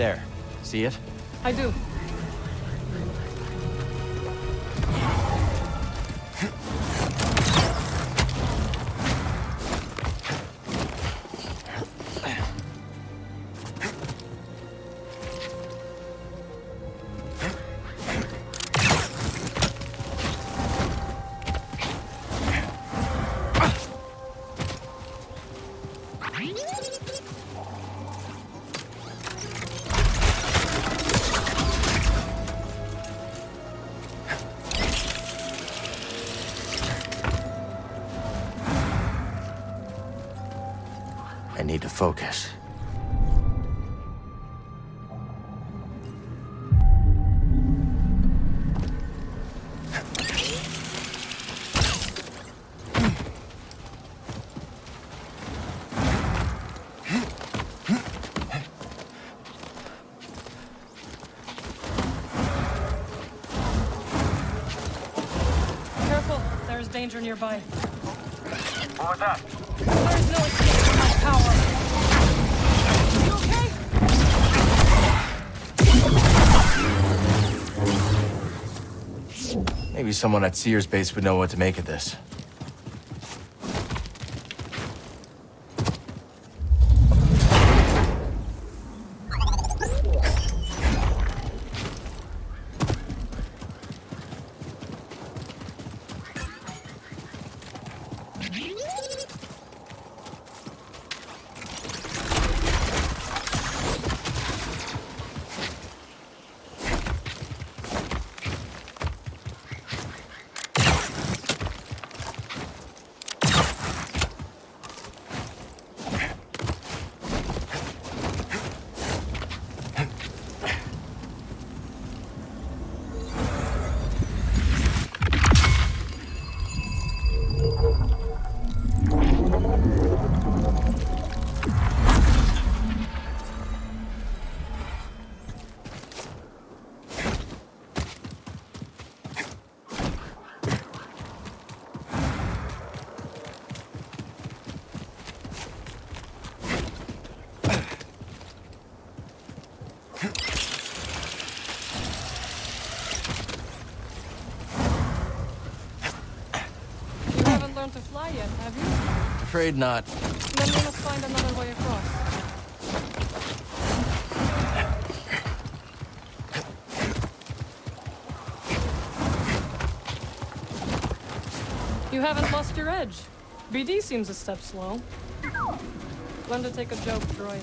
There. See it? I do. I need to focus. Careful, there's danger nearby. What was that? There is no escape from my power. You okay? Maybe someone at Sears base would know what to make of this. Learned to fly yet, have you? Afraid not. Then we must find another way across. You haven't lost your edge. BD seems a step slow. Learn to take a joke, droid.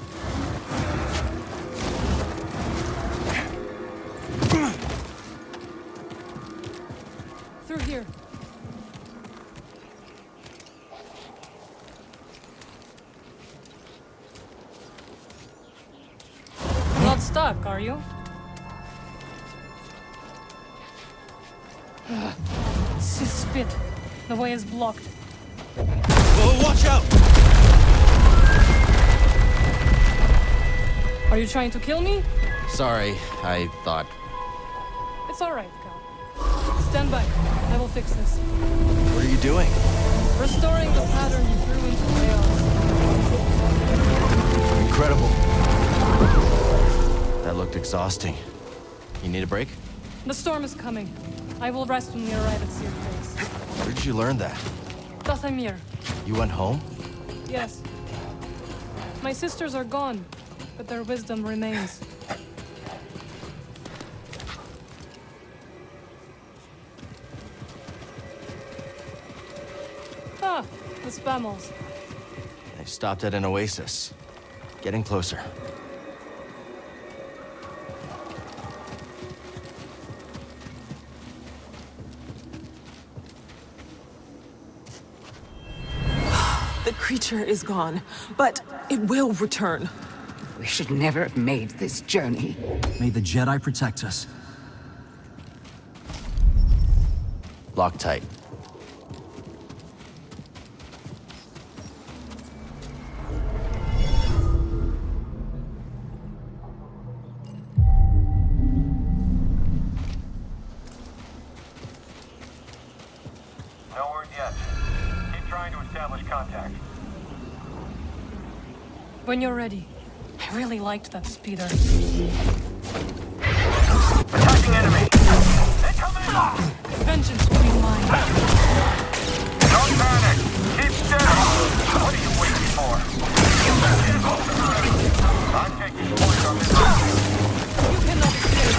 Through here. Not stuck, are you? Spit. The way is blocked. Oh, watch out! Are you trying to kill me? Sorry, I thought... It's alright, Cal. Stand by. I will fix this. What are you doing? Restoring the pattern you threw into chaos. Incredible. That looked exhausting. You need a break? The storm is coming. I will rest when we arrive at Sears base. Where did you learn that? Dathamir. You went home? Yes. My sisters are gone, but their wisdom remains. Ah, the Spammels. They stopped at an oasis. Getting closer. The creature is gone, but it will return. We should never have made this journey. May the Jedi protect us. Lock tight. No word yet. Keep trying to establish contact. When you're ready. I really liked that speeder. Attacking enemy! Incoming! Vengeance will be mine. Don't panic! Keep steady! What are you waiting for? I'm taking point on this. You cannot escape.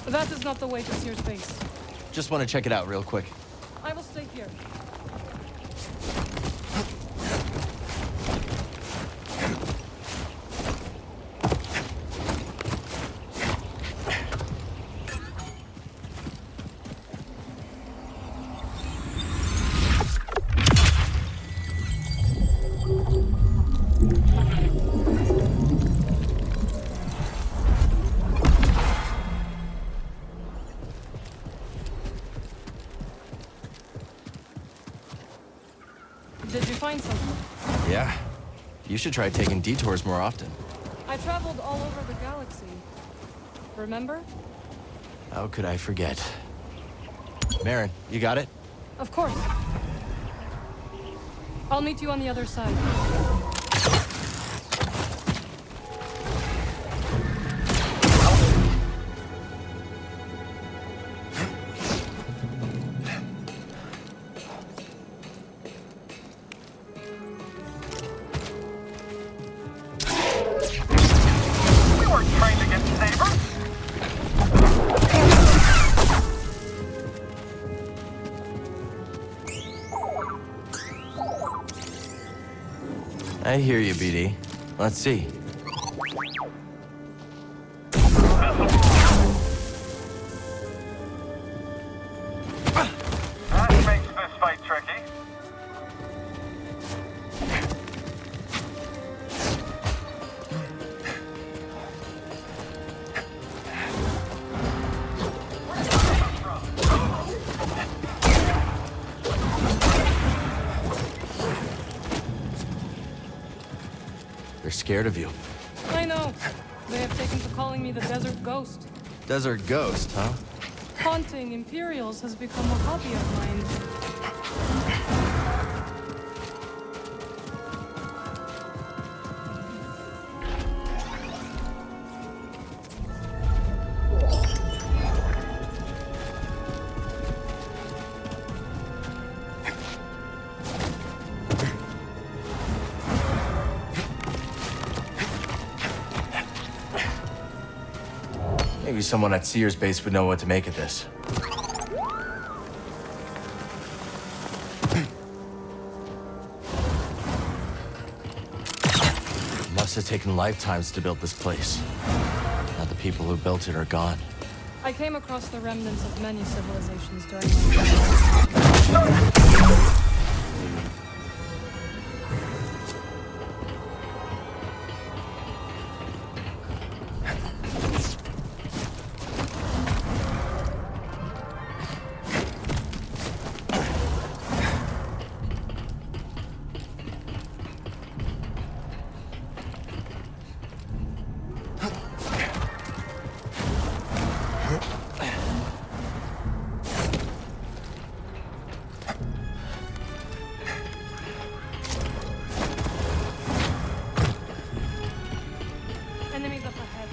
That is not the way to Seer's base. Just want to check it out real quick. I will stay here. Did you find something? Yeah. You should try taking detours more often. I traveled all over the galaxy. Remember? How could I forget? Marin, you got it? Of course. I'll meet you on the other side. We weren't trained against sabers! I hear you, BD. Let's see. That makes this fight tricky. They're scared of you. I know. They have taken to calling me the Desert Ghost. Desert Ghost, huh? Haunting Imperials has become a hobby of mine. Maybe someone at Seer's base would know what to make of this. Must have taken lifetimes to build this place. Now the people who built it are gone. I came across the remnants of many civilizations during my time. Enemies up ahead.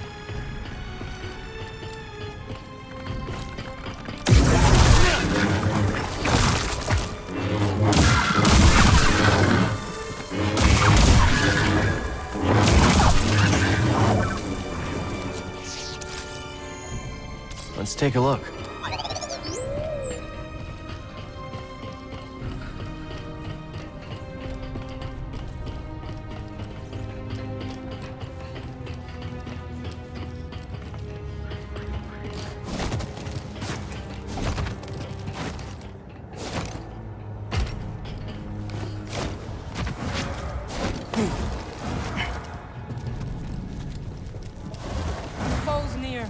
Let's take a look. Foes near.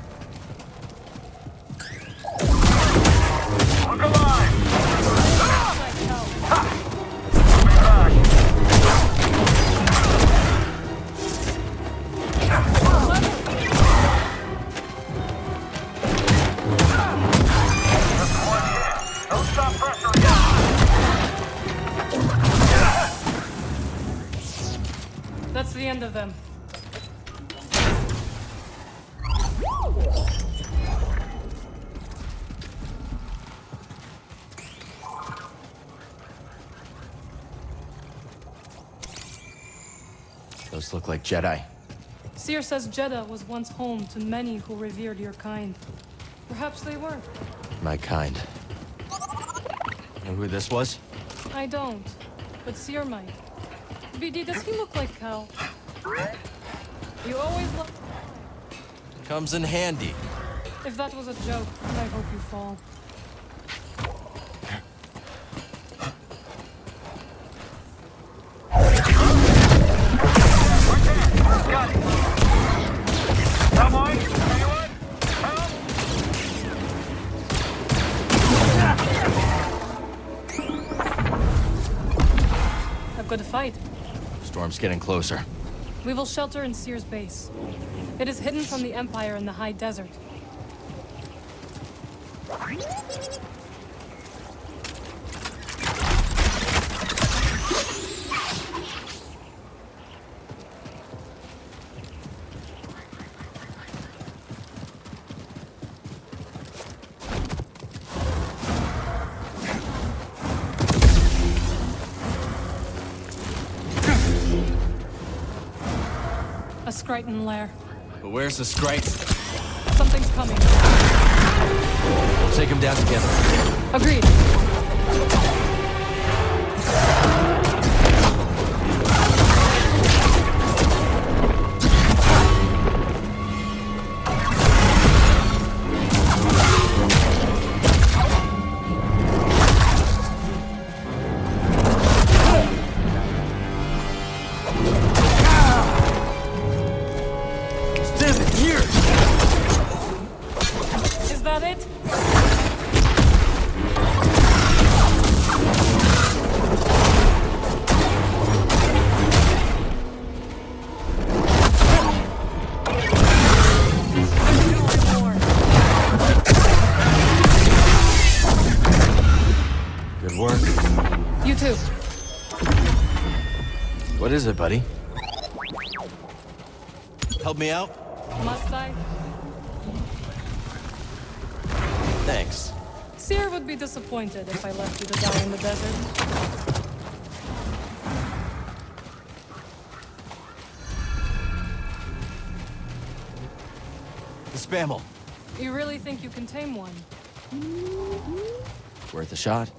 the end of them. Those look like Jedi. Seer says Jeddah was once home to many who revered your kind. Perhaps they were. My kind. Know who this was? I don't, but Seer might. BD, does he look like Cal? You always look... Comes in handy. If that was a joke, I hope you fall. Got it. Cowboy, anyone? Help! A good fight. Storm's getting closer. We will shelter in Seer's base. It is hidden from the Empire in the high desert. A Skriton lair. But where's the Skrite? Something's coming. We'll take him down together. Agreed. Is that it? Good work. You too. What is it, buddy? Help me out? Must I? Thanks. Seer would be disappointed if I left you to die in the desert. The Spammel. You really think you can tame one? Worth a shot.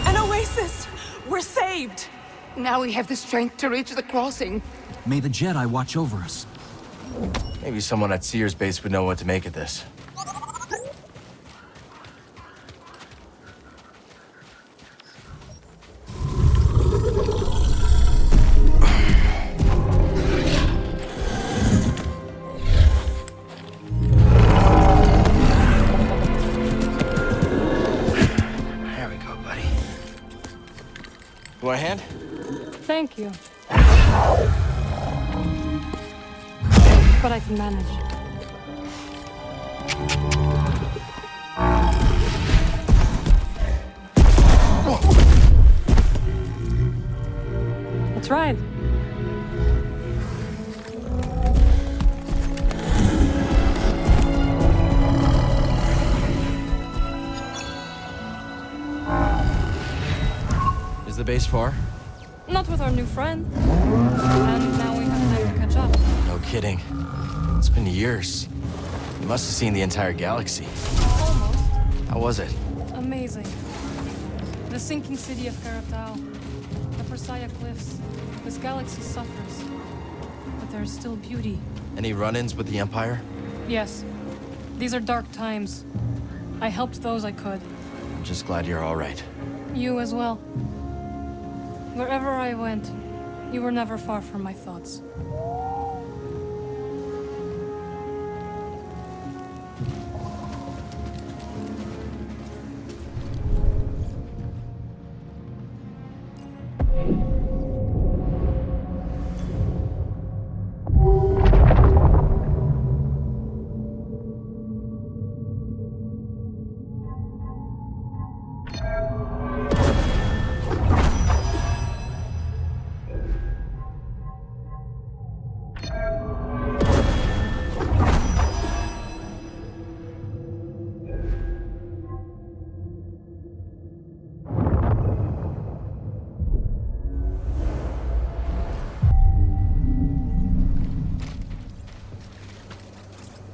An oasis! We're saved! Now we have the strength to reach the crossing. May the Jedi watch over us. Maybe someone at Seer's base would know what to make of this. There we go, buddy. You want a hand? Thank you. But I can manage. That's right. Is the base far? Not with our new friend. And now we have time to catch up. No kidding. It's been years. You must have seen the entire galaxy. Almost. How was it? Amazing. The sinking city of Karatao. The Persaya cliffs. This galaxy suffers. But there is still beauty. Any run-ins with the Empire? Yes. These are dark times. I helped those I could. I'm just glad you're all right. You as well. Wherever I went, you were never far from my thoughts.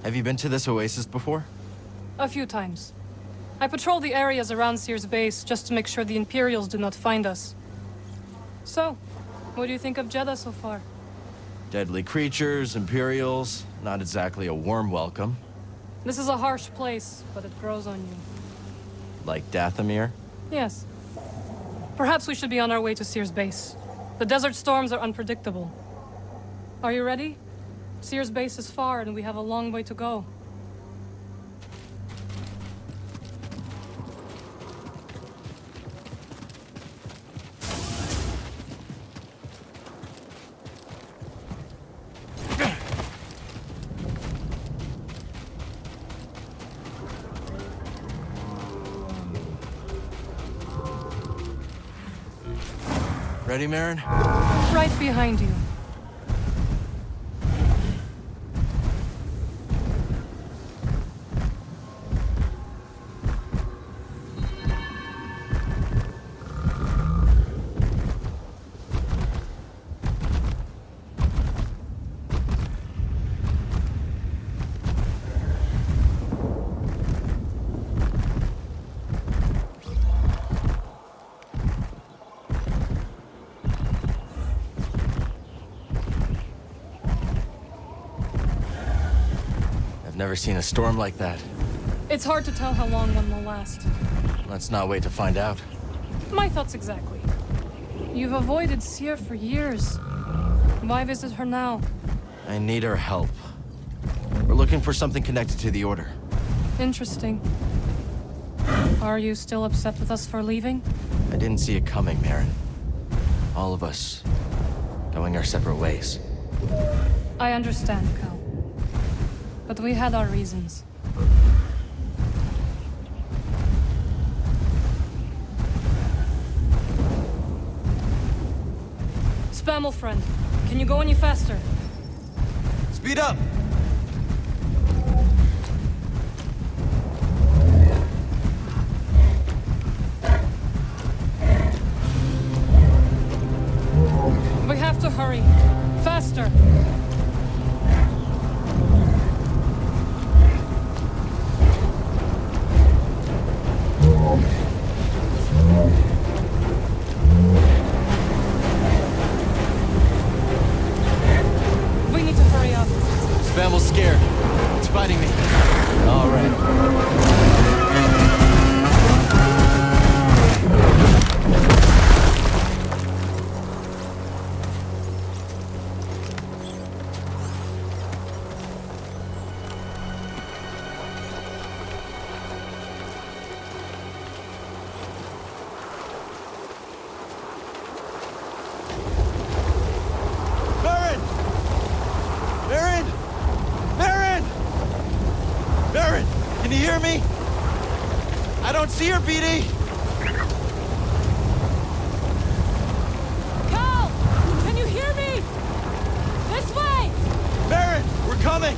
Have you been to this oasis before? A few times. I patrol the areas around Sears base just to make sure the Imperials do not find us. So, what do you think of Jeddah so far? Deadly creatures, Imperials, not exactly a warm welcome. This is a harsh place, but it grows on you. Like Dathomir? Yes. Perhaps we should be on our way to Sears base. The desert storms are unpredictable. Are you ready? Sears base is far and we have a long way to go. Ready, Marin? Right behind you. I've never seen a storm like that. It's hard to tell how long one will last. Let's not wait to find out. My thoughts exactly. You've avoided Seer for years. Why visit her now? I need her help. We're looking for something connected to the Order. Interesting. Are you still upset with us for leaving? I didn't see it coming, Marin. All of us going our separate ways. I understand, Cal. But we had our reasons. Spammel friend, can you go any faster? Speed up! We have to hurry. Faster! We need to hurry up. Spammel's scared. It's fighting me. All right. Marin! Marin! Marin! Marin! Can you hear me? I don't see her, BD! Cal! Can you hear me? This way! Marin! We're coming!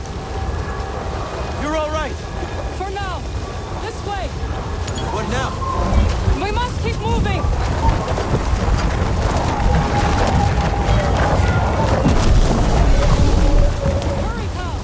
You're all right! For now. This way. What now? We must keep moving. Hurry, Cal.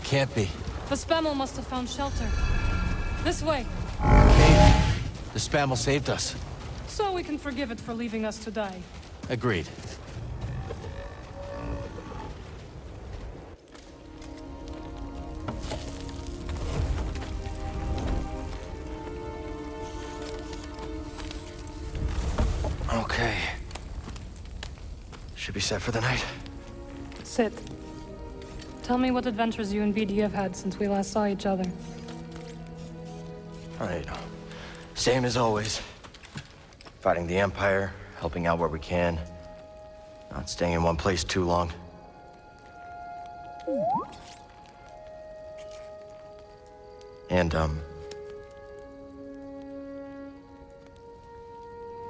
Can't be. The Spammel must have found shelter. This way. Kate, the Spammel saved us. So we can forgive it for leaving us to die. Agreed. Okay. Should be set for the night. Sit. Tell me what adventures you and BD have had since we last saw each other. Alright. Same as always. Fighting the Empire, helping out where we can. Not staying in one place too long. And,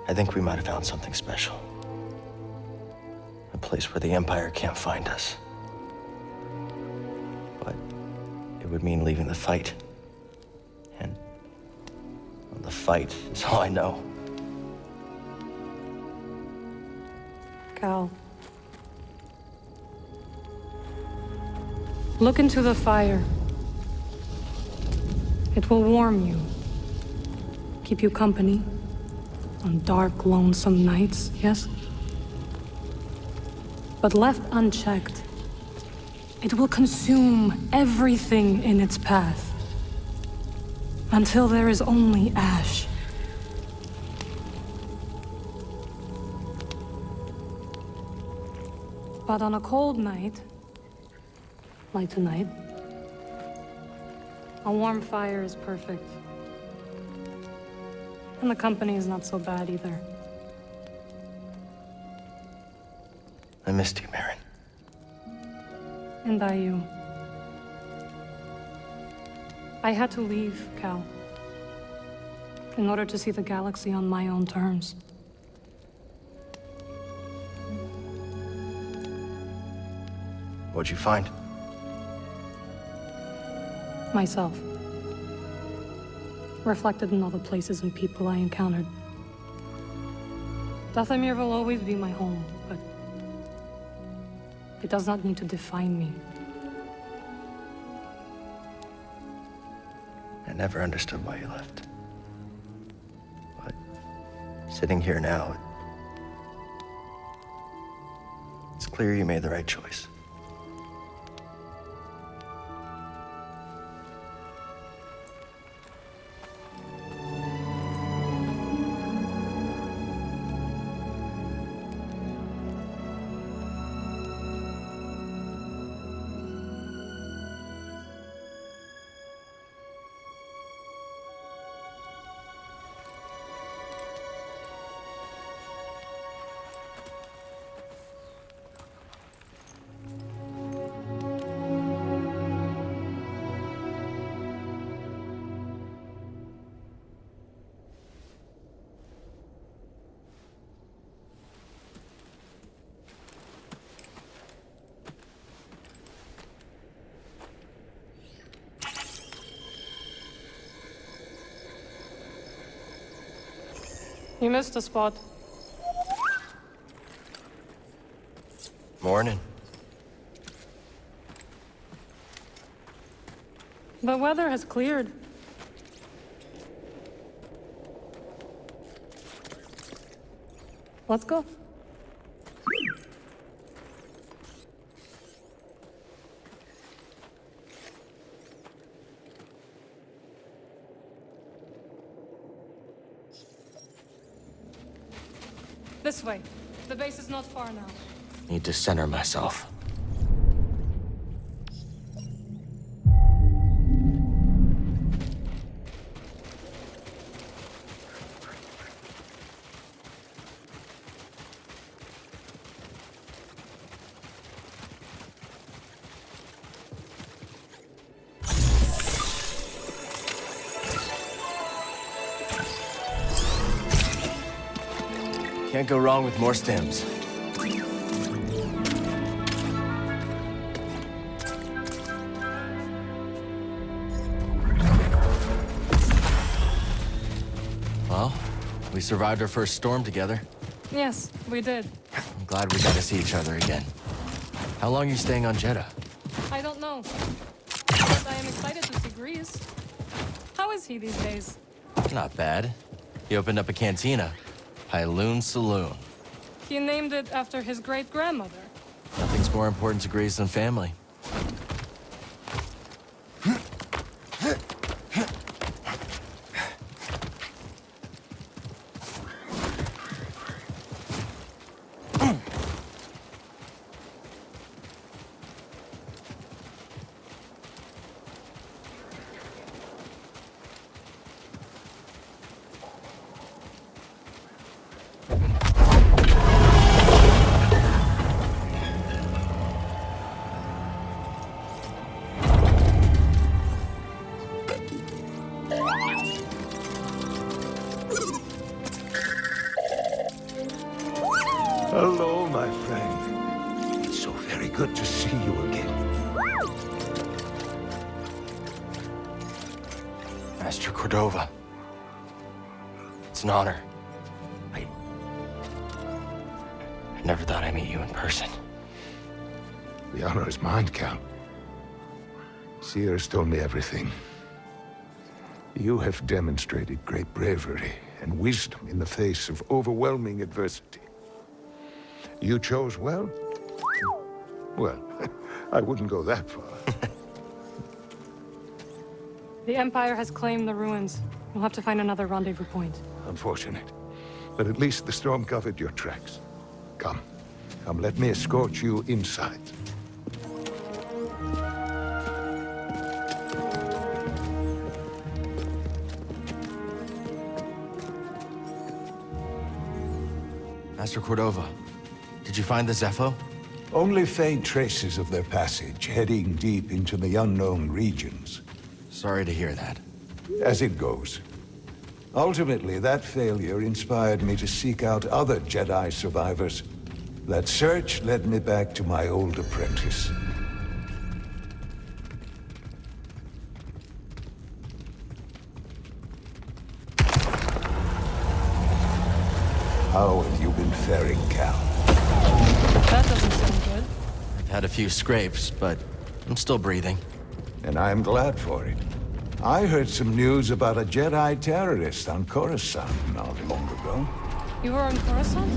I think we might have found something special. A place where the Empire can't find us. But it would mean leaving the fight. And well, the fight is all I know. Cal. Look into the fire. It will warm you. Keep you company. On dark, lonesome nights, yes? But left unchecked, it will consume everything in its path. Until there is only ash. But on a cold night, like tonight, a warm fire is perfect. And the company is not so bad either. I missed you, Marin. And I you. I had to leave, Cal. In order to see the galaxy on my own terms. What'd you find? Myself. Reflected in all the places and people I encountered. Dathomir will always be my home, but it does not need to define me. I never understood why you left. But sitting here now, it's clear you made the right choice. You missed a spot. Morning. The weather has cleared. Let's go. This way. The base is not far now. Need to center myself. Can't go wrong with more stems. Well, we survived our first storm together. Yes, we did. I'm glad we got to see each other again. How long are you staying on Jeddah? I don't know. am excited to see Grease. How is he these days? Not bad. He opened up a cantina, Pyloon Saloon. He named it after his great-grandmother. Nothing's more important to Grease than family. Hello, my friend. It's so very good to see you again. Master Cordova. It's an honor. I never thought I'd meet you in person. The honor is mine, Count. Sears told me everything. You have demonstrated great bravery and wisdom in the face of overwhelming adversity. You chose well? Well, I wouldn't go that far. The Empire has claimed the ruins. We'll have to find another rendezvous point. Unfortunate. But at least the storm covered your tracks. Come, let me escort you inside. Master Cordova, did you find the Zepho? Only faint traces of their passage, heading deep into the unknown regions. Sorry to hear that. As it goes. Ultimately, that failure inspired me to seek out other Jedi survivors. That search led me back to my old apprentice. How have you been faring, Cal? That doesn't sound good. I've had a few scrapes, but I'm still breathing. And I'm glad for it. I heard some news about a Jedi terrorist on Coruscant not long ago. You were on Coruscant?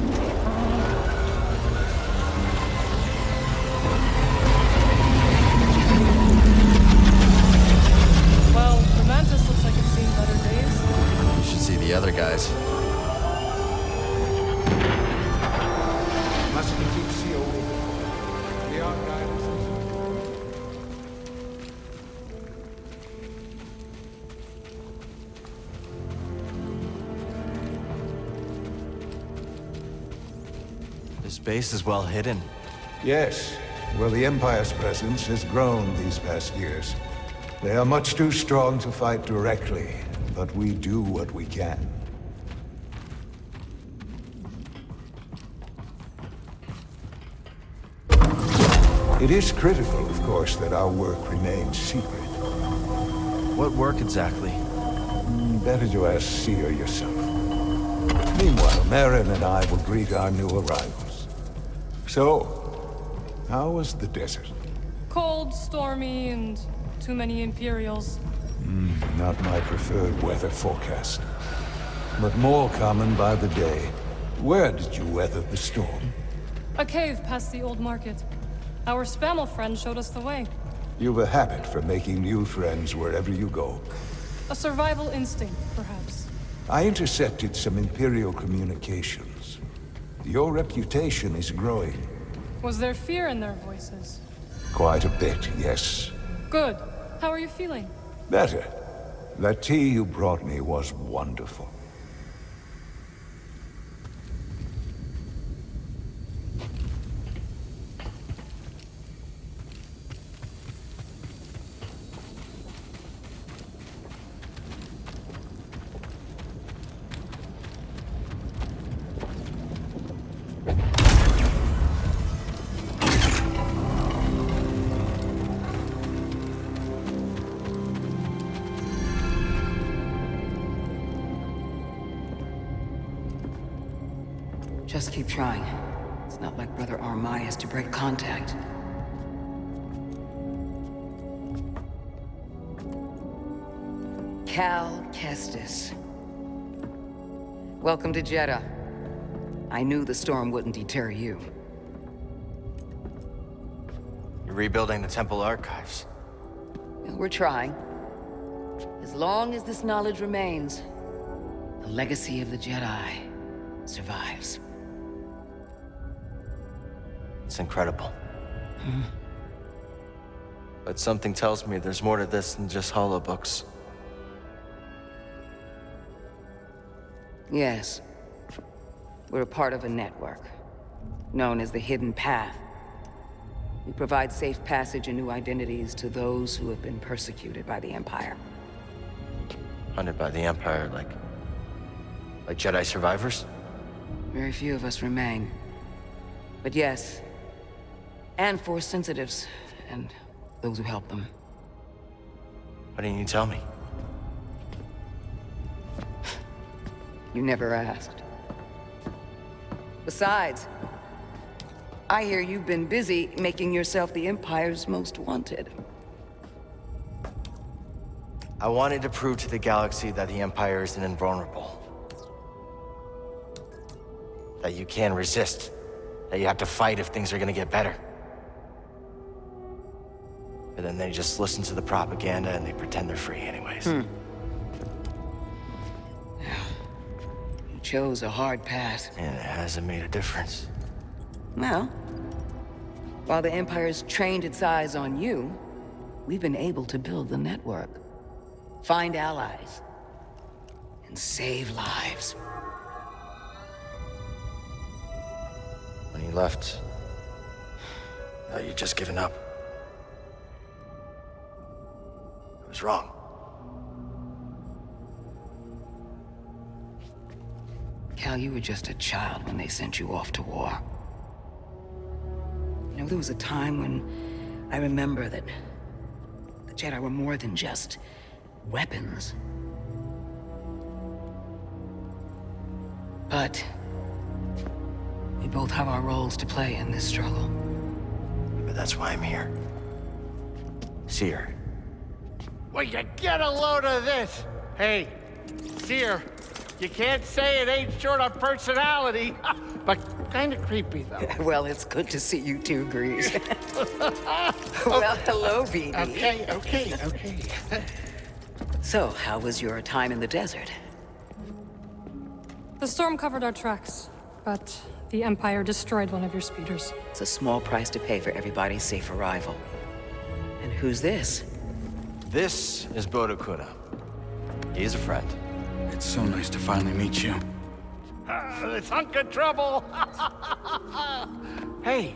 Well, the Mantis looks like it's seen better days. You should see the other guys. Must we keep CO with it? The Ark guidance. This base is well hidden. Yes. Well, the Empire's presence has grown these past years. They are much too strong to fight directly, but we do what we can. It is critical, of course, that our work remains secret. What work exactly? Better to ask Seer yourself. Meanwhile, Marin and I will greet our new arrivals. So, how was the desert? Cold, stormy, and too many Imperials. Not my preferred weather forecast. But more common by the day. Where did you weather the storm? A cave past the old market. Our Spammel friend showed us the way. You've a habit for making new friends wherever you go. A survival instinct, perhaps. I intercepted some Imperial communications. Your reputation is growing. Was there fear in their voices? Quite a bit, yes. Good. How are you feeling? Better. That tea you brought me was wonderful. Just keep trying. It's not like Brother Armai has to break contact. Cal Kestis. Welcome to Jeddah. I knew the storm wouldn't deter you. You're rebuilding the temple archives. Well, we're trying. As long as this knowledge remains, the legacy of the Jedi survives. It's incredible. But something tells me there's more to this than just holobooks. Yes. We're a part of a network, known as the Hidden Path. We provide safe passage and new identities to those who have been persecuted by the Empire. Hunted by the Empire, like Jedi survivors? Very few of us remain. But yes, and Force sensitives, and those who help them. Why didn't you tell me? You never asked. Besides, I hear you've been busy making yourself the Empire's most wanted. I wanted to prove to the galaxy that the Empire isn't invulnerable. That you can resist. That you have to fight if things are gonna get better. But then they just listen to the propaganda and they pretend they're free anyways. You chose a hard path. And it hasn't made a difference. Well, while the Empire's trained its eyes on you, we've been able to build the network, find allies, and save lives. When you left, you'd just given up. I was wrong. Cal, you were just a child when they sent you off to war. You know, there was a time when I remember that the Jedi were more than just weapons. But we both have our roles to play in this struggle. But that's why I'm here. Seer. Will you get a load of this? Hey, Seer, you can't say it ain't short on personality, but kind of creepy, though. Well, it's good to see you two, Grease. Well, hello, BD. Okay. So, how was your time in the desert? The storm covered our tracks, but the Empire destroyed one of your speeders. It's a small price to pay for everybody's safe arrival. And who's this? This is Bodo Kuna. He's a friend. It's so nice to finally meet you. This hunk of trouble. Hey,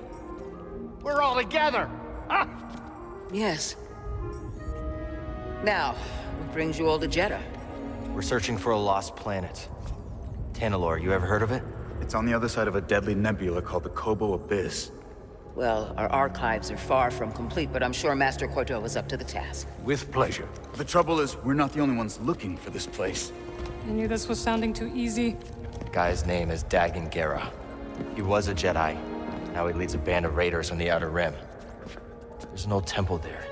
we're all together. Yes. Now, what brings you all to Jeddah? We're searching for a lost planet. Tanalorr, you ever heard of it? It's on the other side of a deadly nebula called the Kobo Abyss. Well, our archives are far from complete, but I'm sure Master Cordova's up to the task. With pleasure. The trouble is, we're not the only ones looking for this place. I knew this was sounding too easy. The guy's name is Dagan Gera. He was a Jedi. Now he leads a band of raiders on the Outer Rim. There's an old temple there.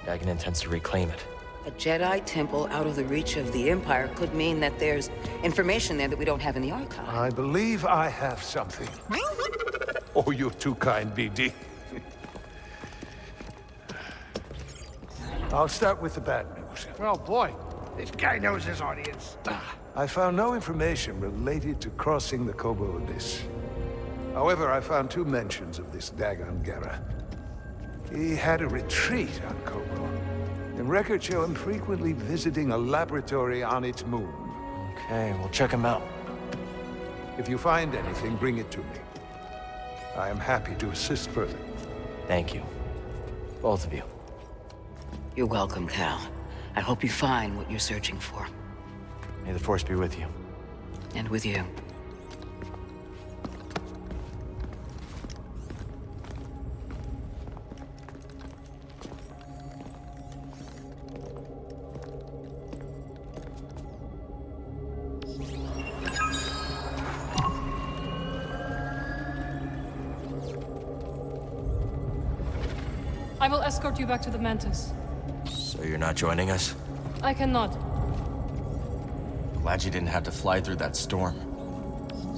Dagan intends to reclaim it. A Jedi temple out of the reach of the Empire could mean that there's information there that we don't have in the archive. I believe I have something. Oh, you're too kind, BD. I'll start with the bad news. Oh, boy. This guy knows his audience. I found no information related to crossing the Kobo Abyss. However, I found 2 mentions of this Dagan Gera. He had a retreat on Kobo, and records show him frequently visiting a laboratory on its moon. Okay, we'll check him out. If you find anything, bring it to me. I am happy to assist further. Thank you. Both of you. You're welcome, Cal. I hope you find what you're searching for. May the Force be with you. And with you. I will escort you back to the Mantis. So you're not joining us? I cannot. Glad you didn't have to fly through that storm.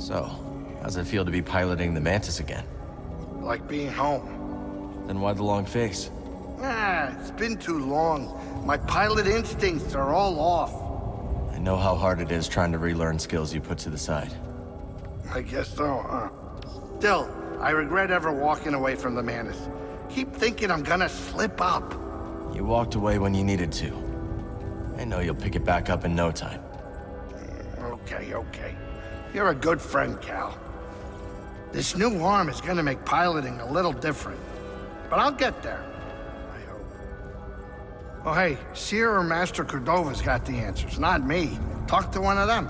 So, how's it feel to be piloting the Mantis again? Like being home. Then why the long face? It's been too long. My pilot instincts are all off. I know how hard it is trying to relearn skills you put to the side. I guess so, huh? Still, I regret ever walking away from the Mantis. Keep thinking I'm gonna slip up. You walked away when you needed to. I know you'll pick it back up in no time. Okay. You're a good friend, Cal. This new arm is gonna make piloting a little different. But I'll get there. I hope. Oh, hey, Seer or Master Cordova's got the answers, not me. Talk to one of them.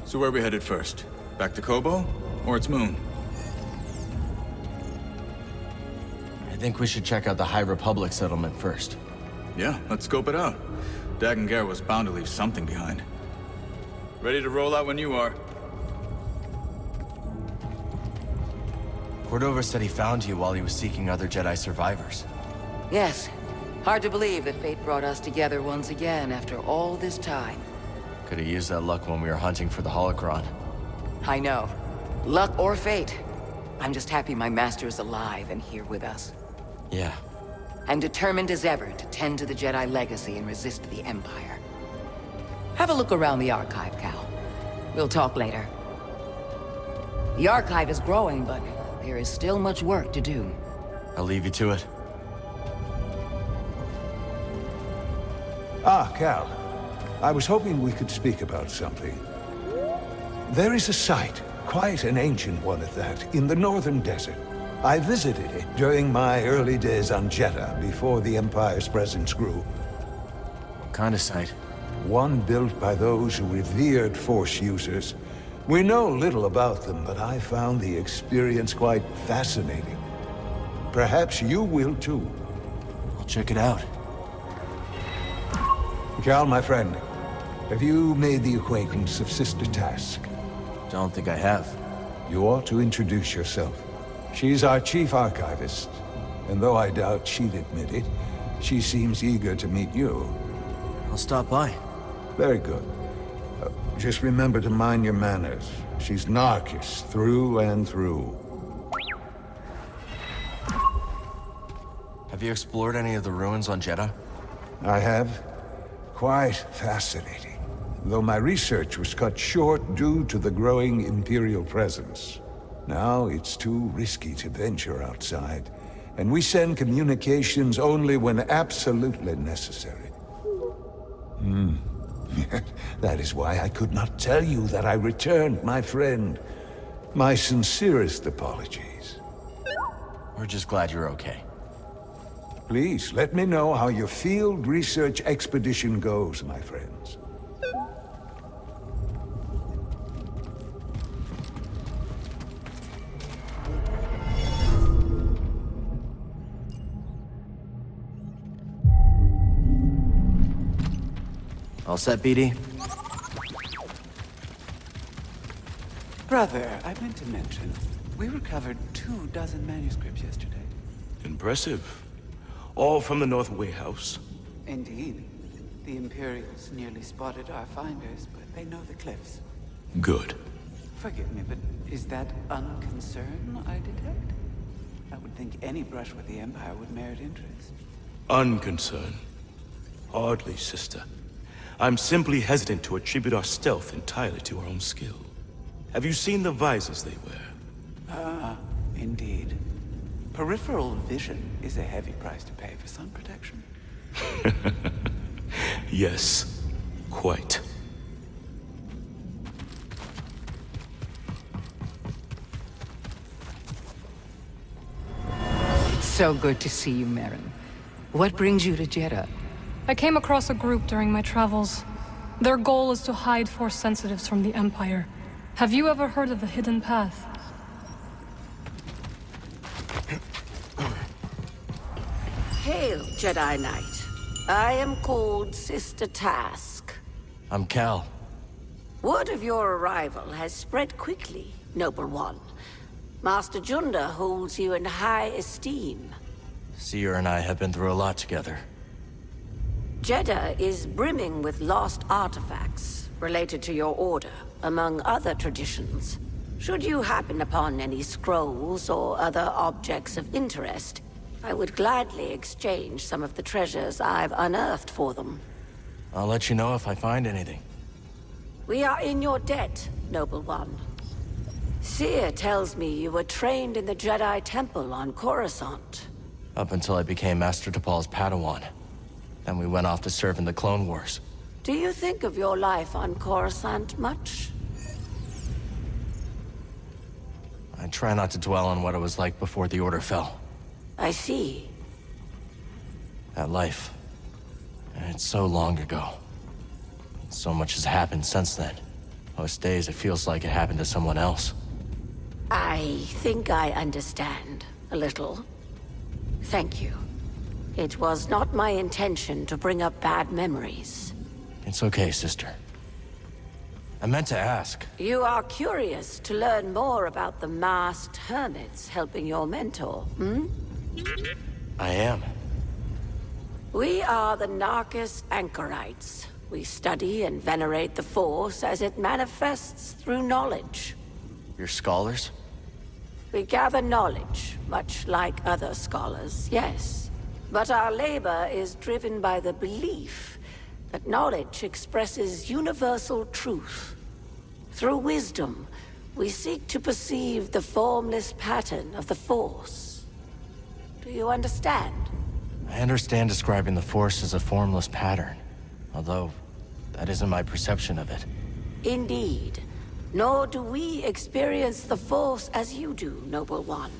So where are we headed first? Back to Kobo? Or its moon? I think we should check out the High Republic settlement first. Yeah, let's scope it out. Dagan Gera was bound to leave something behind. Ready to roll out when you are. Cordova said he found you while he was seeking other Jedi survivors. Yes. Hard to believe that fate brought us together once again after all this time. Could have used that luck when we were hunting for the holocron. I know. Luck or fate. I'm just happy my master is alive and here with us. Yeah. I'm determined as ever to tend to the Jedi legacy and resist the Empire. Have a look around the Archive, Cal. We'll talk later. The Archive is growing, but there is still much work to do. I'll leave you to it. Ah, Cal. I was hoping we could speak about something. There is a site, quite an ancient one at that, in the northern desert. I visited it during my early days on Jedha, before the Empire's presence grew. What kind of site? One built by those who revered Force users. We know little about them, but I found the experience quite fascinating. Perhaps you will too. I'll check it out. Cal, my friend, have you made the acquaintance of Sister Task? Don't think I have. You ought to introduce yourself. She's our chief archivist, and though I doubt she'd admit it, she seems eager to meet you. I'll stop by. Very good. Just remember to mind your manners. She's Narcus, through and through. Have you explored any of the ruins on Jedha? I have. Quite fascinating. Though my research was cut short due to the growing Imperial presence. Now it's too risky to venture outside, and we send communications only when absolutely necessary. That is why I could not tell you that I returned, my friend. My sincerest apologies. We're just glad you're okay. Please, let me know how your field research expedition goes, my friends. All set, BD? Brother, I meant to mention, we recovered 24 manuscripts yesterday. Impressive. All from the North Warehouse. Indeed. The Imperials nearly spotted our finders, but they know the cliffs. Good. Forgive me, but is that unconcern I detect? I would think any brush with the Empire would merit interest. Unconcern. Hardly, sister. I'm simply hesitant to attribute our stealth entirely to our own skill. Have you seen the visors they wear? Ah, indeed. Peripheral vision is a heavy price to pay for sun protection. Yes, quite. So good to see you, Merrin. What brings you to Jedha? I came across a group during my travels. Their goal is to hide Force sensitives from the Empire. Have you ever heard of the Hidden Path? Hail, Jedi Knight. I am called Sister Task. I'm Cal. Word of your arrival has spread quickly, Noble One. Master Junda holds you in high esteem. Seer and I have been through a lot together. Jedha is brimming with lost artifacts, related to your order, among other traditions. Should you happen upon any scrolls or other objects of interest, I would gladly exchange some of the treasures I've unearthed for them. I'll let you know if I find anything. We are in your debt, Noble One. Seer tells me you were trained in the Jedi Temple on Coruscant. Up until I became Master Tapal's Padawan. Then we went off to serve in the Clone Wars. Do you think of your life on Coruscant much? I try not to dwell on what it was like before the Order fell. I see. That life. And it's so long ago. So much has happened since then. Most days it feels like it happened to someone else. I think I understand, a little. Thank you. It was not my intention to bring up bad memories. It's okay, sister. I meant to ask. You are curious to learn more about the masked hermits helping your mentor, hmm? I am. We are the Narcus Anchorites. We study and venerate the Force as it manifests through knowledge. You're scholars? We gather knowledge, much like other scholars, yes. But our labor is driven by the belief that knowledge expresses universal truth. Through wisdom, we seek to perceive the formless pattern of the Force. Do you understand? I understand describing the Force as a formless pattern, although that isn't my perception of it. Indeed. Nor do we experience the Force as you do, Noble One.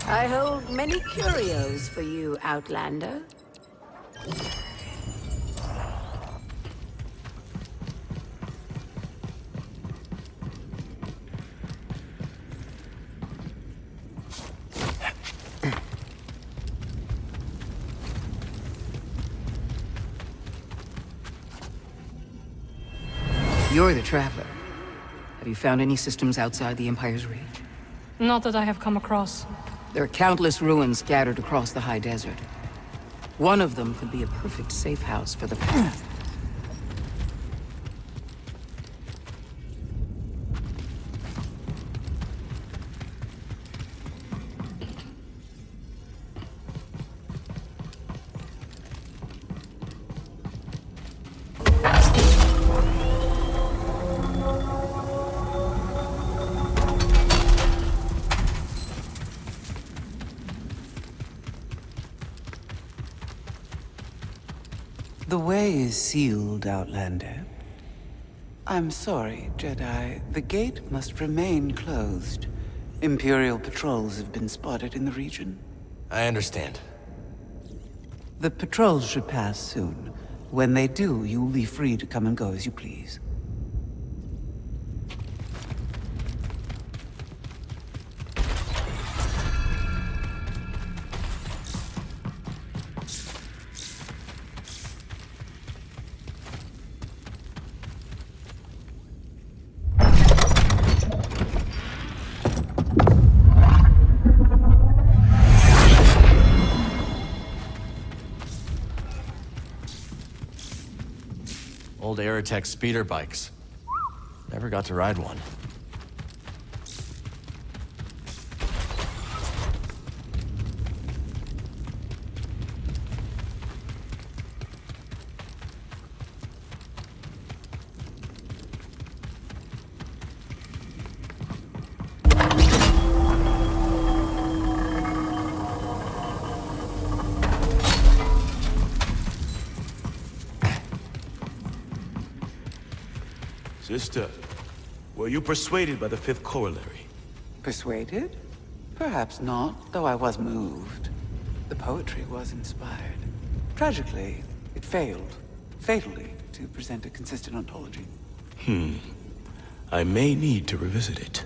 I hold many curios for you, Outlander. You're the Traveler. Have you found any systems outside the Empire's reach? Not that I have come across. There are countless ruins scattered across the high desert. One of them could be a perfect safe house for the path. The way is sealed, Outlander. I'm sorry, Jedi. The gate must remain closed. Imperial patrols have been spotted in the region. I understand. The patrols should pass soon. When they do, you will be free to come and go as you please. Old Aerotech speeder bikes. Never got to ride one. Sister, were you persuaded by the fifth corollary? Persuaded? Perhaps not, though I was moved. The poetry was inspired. Tragically, it failed, fatally, to present a consistent ontology. I may need to revisit it.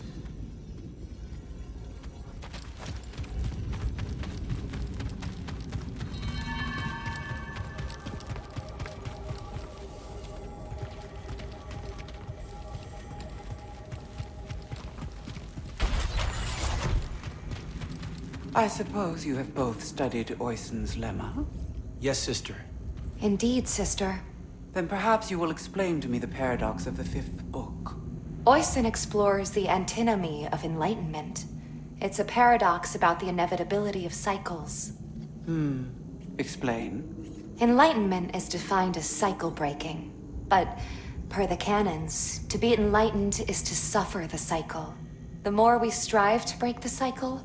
I suppose you have both studied Oisin's lemma? Yes, sister. Indeed, sister. Then perhaps you will explain to me the paradox of the fifth book. Oisin explores the antinomy of enlightenment. It's a paradox about the inevitability of cycles. Explain. Enlightenment is defined as cycle breaking. But, per the canons, to be enlightened is to suffer the cycle. The more we strive to break the cycle,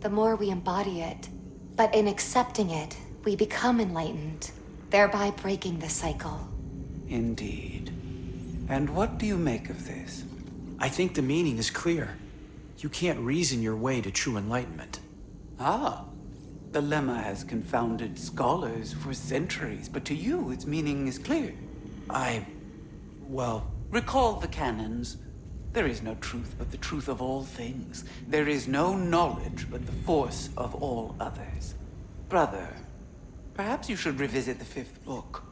the more we embody it. But in accepting it, we become enlightened, thereby breaking the cycle. Indeed. And what do you make of this? I think the meaning is clear. You can't reason your way to true enlightenment. Ah. The lemma has confounded scholars for centuries, but to you, its meaning is clear. Well... Recall the canons. There is no truth but the truth of all things. There is no knowledge but the force of all others. Brother, perhaps you should revisit the fifth book.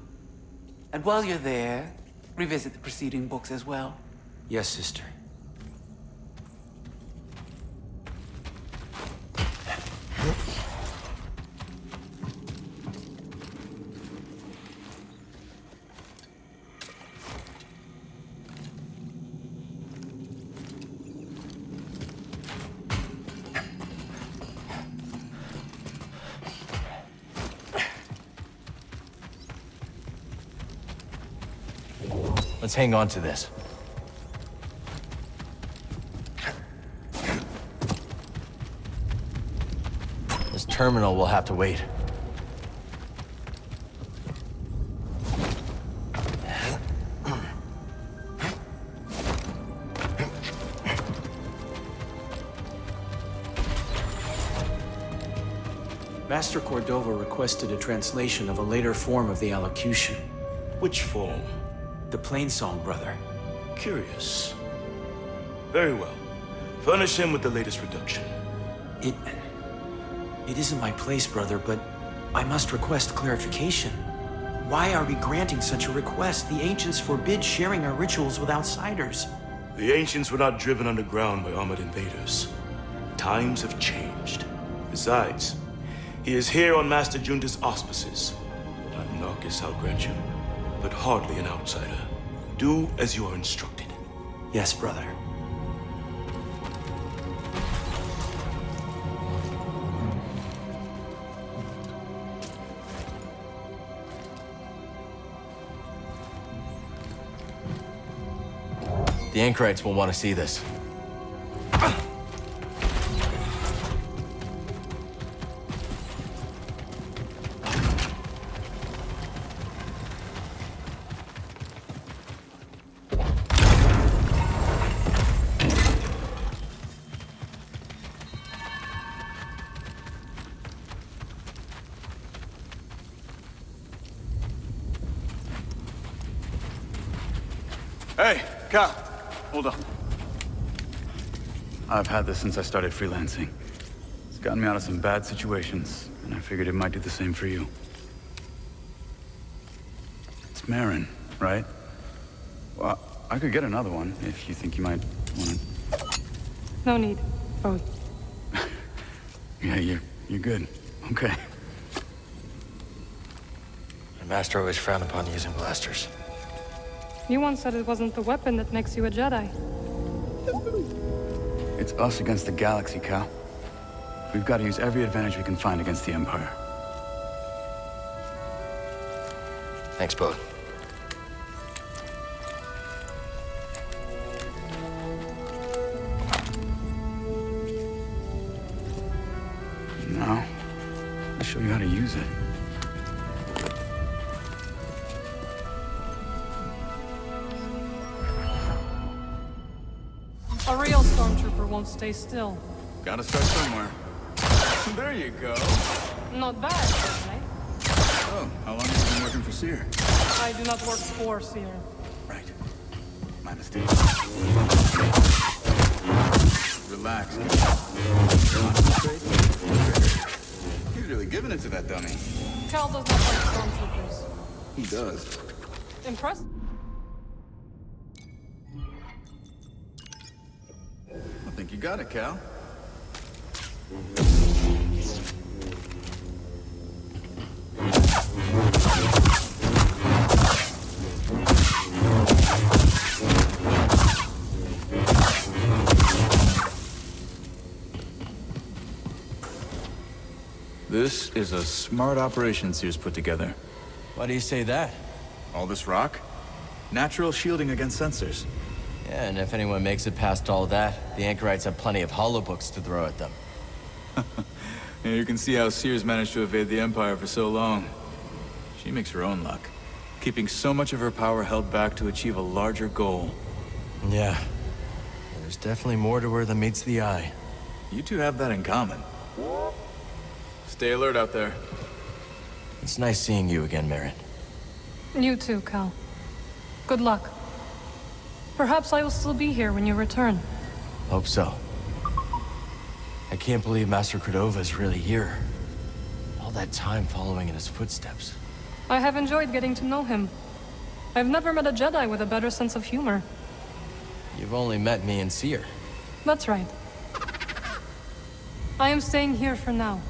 And while you're there, revisit the preceding books as well. Yes, sister. Let's hang on to this. This terminal will have to wait. Master Cordova requested a translation of a later form of the allocution. Which form? The plain song, brother. Curious. Very well. Furnish him with the latest reduction. It isn't my place, brother, but I must request clarification. Why are we granting such a request? The ancients forbid sharing our rituals with outsiders. The ancients were not driven underground by armored invaders. Times have changed. Besides, he is here on Master Junta's auspices. Not Narcus, I'll grant you, but hardly an outsider. Do as you are instructed. Yes, brother. The Anchorites will want to see this. Hey, Cal. Hold up. I've had this since I started freelancing. It's gotten me out of some bad situations, and I figured it might do the same for you. It's Marin, right? Well, I could get another one if you think you might want it. No need. Oh. Yeah, you're good. Okay. The Master always frowned upon using blasters. You once said it wasn't the weapon that makes you a Jedi. It's us against the galaxy, Cal. We've got to use every advantage we can find against the Empire. Thanks, Bode. Now, I'll show you how to use it. A real stormtrooper won't stay still. Gotta start somewhere. There you go. Not bad, certainly. Oh, how long have you been working for Seer? I do not work for Seer. Right. My mistake. Relax. Concentrate. He's really giving it to that dummy. Cal does not like stormtroopers. He does. Impressed? I think you got it, Cal. This is a smart operation Sears put together. Why do you say that? All this rock? Natural shielding against sensors. Yeah, and if anyone makes it past all that, the anchorites have plenty of holobooks to throw at them. Yeah, you can see how Sears managed to evade the Empire for so long. She makes her own luck, keeping so much of her power held back to achieve a larger goal. Yeah. There's definitely more to her than meets the eye. You two have that in common. Stay alert out there. It's nice seeing you again, Merritt. You too, Cal. Good luck. Perhaps I will still be here when you return. Hope so. I can't believe Master Cordova is really here. All that time following in his footsteps. I have enjoyed getting to know him. I've never met a Jedi with a better sense of humor. You've only met me and Seer. That's right. I am staying here for now.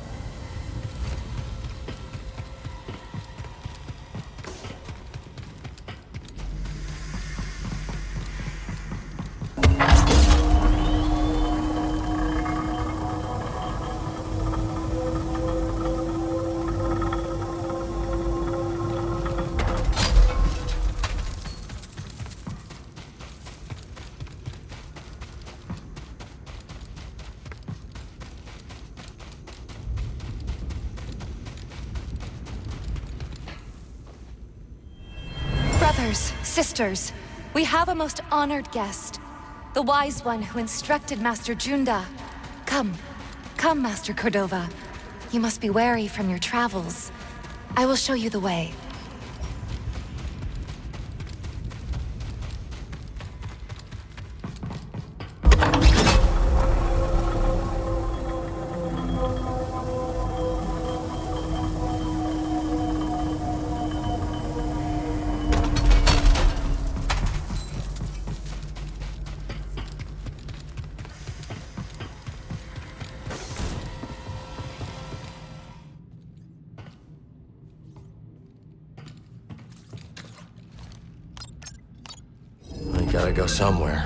Brothers, sisters, we have a most honored guest. The wise one who instructed Master Junda. Come, Master Cordova. You must be wary from your travels. I will show you the way. Gotta go somewhere.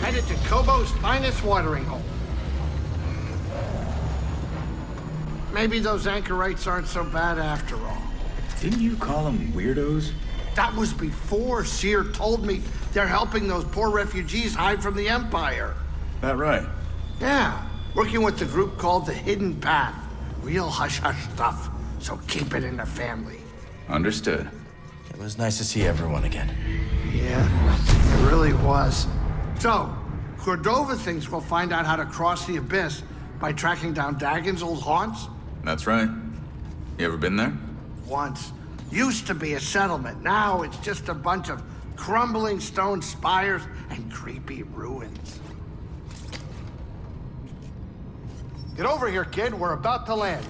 Headed to Kobo's finest watering hole. Maybe those anchorites aren't so bad after all. Didn't you call them weirdos? That was before Seer told me they're helping those poor refugees hide from the Empire. That right? Yeah, working with the group called the Hidden Path. Real hush-hush stuff. So keep it in the family. Understood. It was nice to see everyone again. Yeah, it really was. So, Cordova thinks we'll find out how to cross the abyss by tracking down Dagon's old haunts? That's right. You ever been there? Once. Used to be a settlement. Now it's just a bunch of crumbling stone spires and creepy ruins. Get over here, kid. We're about to land.